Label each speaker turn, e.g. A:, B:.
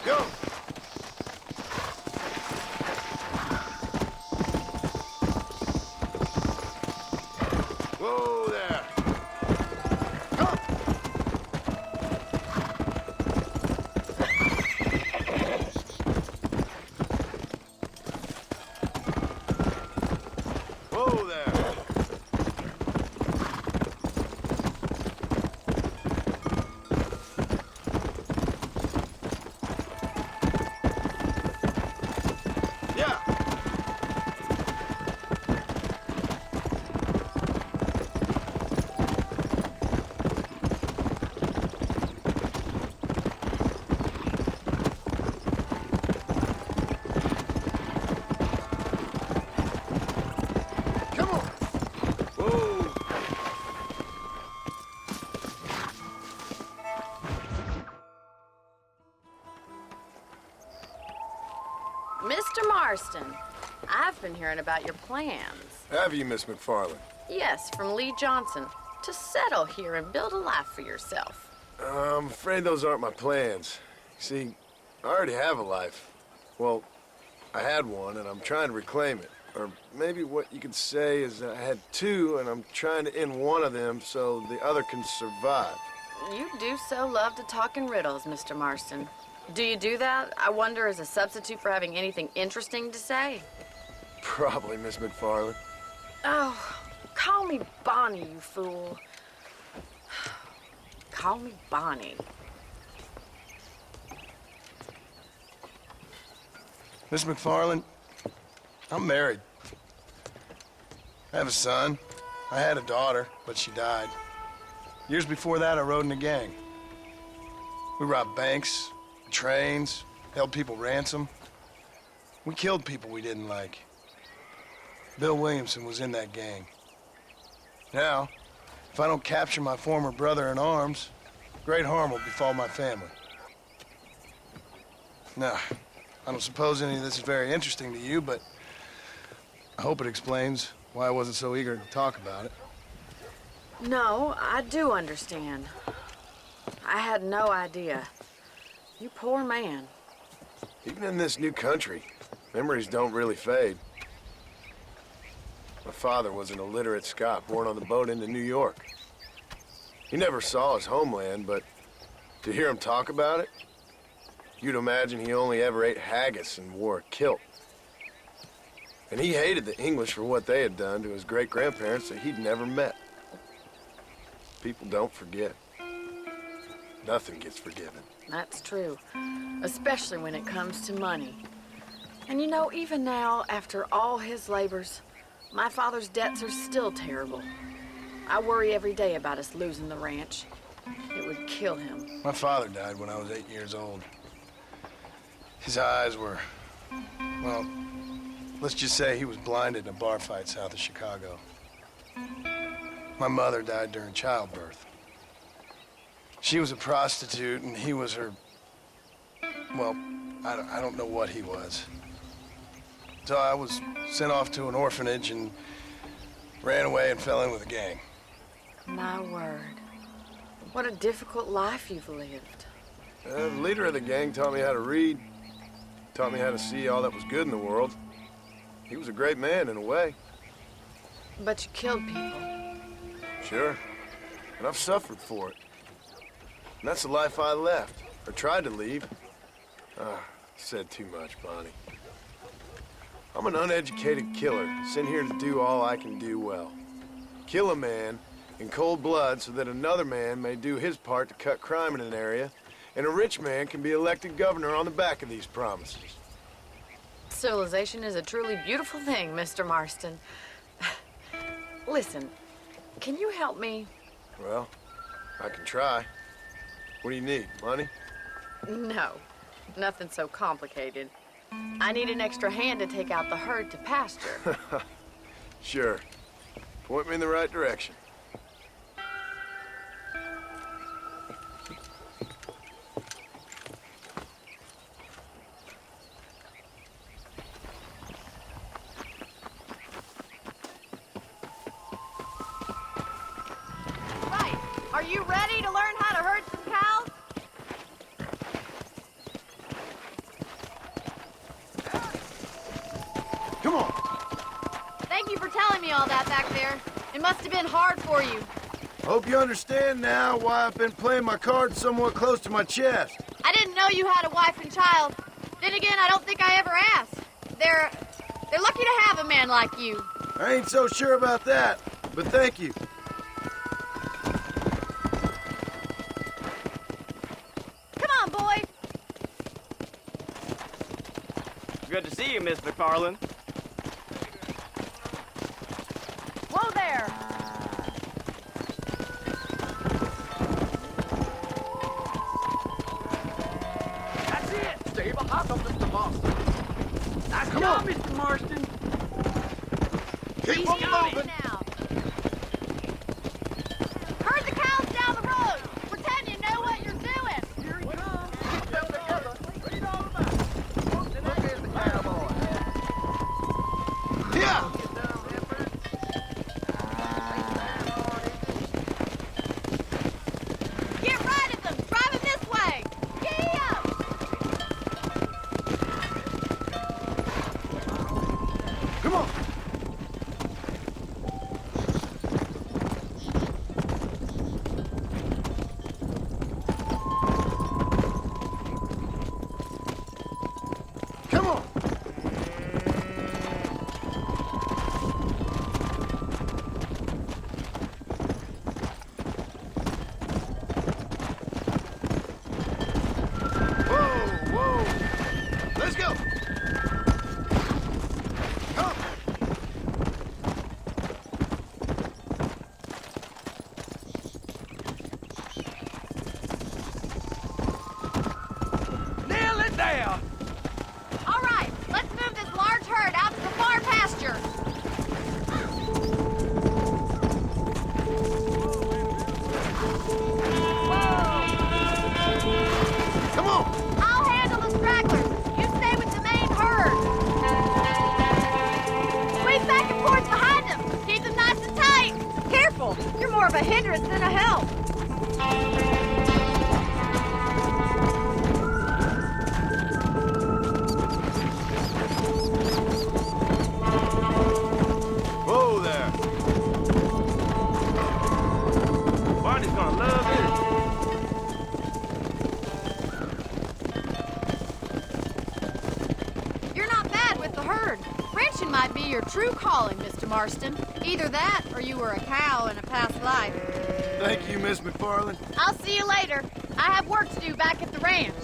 A: Go! Whoa there! Come! Whoa there! Yeah! Come on! Whoa!
B: Mr. Marston, I've been hearing about your plans.
A: Have you, Miss McFarland?
B: Yes, from Lee Johnson, to settle here and build a life for yourself.
A: I'm afraid those aren't my plans. You see, I already have a life. Well, I had one, and I'm trying to reclaim it. Or maybe what you could say is that I had two, and I'm trying to end one of them so the other can survive.
B: You do so love to talk in riddles, Mr. Marston. Do you do that, I wonder, as a substitute for having anything interesting to say?
A: Probably, Miss McFarland.
B: Oh, call me Bonnie, you fool. Call me Bonnie.
A: Miss McFarland, I'm married. I have a son. I had a daughter, but she died. Years before that, I rode in a gang. We robbed banks, trains, held people ransom. We killed people we didn't like. Bill Williamson was in that gang. Now, if I don't capture my former brother in arms, great harm will befall my family. Now, I don't suppose any of this is very interesting to you, but I hope it explains why I wasn't so eager to talk about it.
B: No, I do understand. I had no idea. You poor man.
A: Even in this new country, memories don't really fade. My father was an illiterate Scot born on the boat into New York. He never saw his homeland, but to hear him talk about it, you'd imagine he only ever ate haggis and wore a kilt. And he hated the English for what they had done to his great-grandparents that he'd never met. People don't forget. Nothing gets forgiven.
B: That's true, especially when it comes to money. And you know, even now, after all his labors, my father's debts are still terrible. I worry every day about us losing the ranch. It would kill him.
A: My father died when I was 8 years old. His eyes were, well, let's just say he was blinded in a bar fight south of Chicago. My mother died during childbirth. She was a prostitute, and he was her, well, I don't know what he was. So I was sent off to an orphanage and ran away and fell in with a gang.
B: My word. What a difficult life you've lived.
A: The leader of the gang taught me how to read, taught me how to see all that was good in the world. He was a great man in a way.
B: But you killed people.
A: Sure. And I've suffered for it. And that's the life I left, or tried to leave. Said too much, Bonnie. I'm an uneducated killer, sent here to do all I can do well. Kill a man in cold blood so that another man may do his part to cut crime in an area, and a rich man can be elected governor on the back of these promises.
B: Civilization is a truly beautiful thing, Mr. Marston. Listen, can you help me?
A: Well, I can try. What do you need, money?
B: No, nothing so complicated. I need an extra hand to take out the herd to pasture.
A: Sure. Point me in the right direction.
B: Right. Are you ready to learn how to herd some cows?
C: telling me all that back there. It must have been hard for you.
A: Hope you understand now why I've been playing my cards somewhat close to my chest.
C: I didn't know you had a wife and child. Then again, I don't think I ever asked. They're lucky to have a man like you.
A: I ain't so sure about that, but thank you.
C: Come on, boy.
D: Good to see you, Miss McFarland.
B: Whoa there!
E: That's it! Save a hop up, Mr. Marston. Nice job, Mr. Marston.
A: Keep
C: Easy
A: on moving.
C: now. Herd the cows down the road. Pretend you know what you're doing.
E: Here he comes. Get them together. Read all about it. Look at the cowboy.
A: Yeah!
C: Get right at them. Drive them this way. Giddy up.
A: Come on! Come on! Whoa, whoa! Let's go! Come!
E: Nail it there!
C: All right, let's move this large herd out to the far pasture.
A: Come on!
C: I'll handle the stragglers. You stay with the main herd. Squeeze back and forth behind them. Keep them nice and tight. Careful. You're more of a hindrance than a help.
A: Whoa there!
D: Barney's gonna love this.
C: You're not bad with the herd. Ranching might be your true calling, Mr. Marston. Either that, or you were a cow in a past life.
A: Thank you, Miss McFarland.
C: I'll see you later. I have work to do back at the ranch.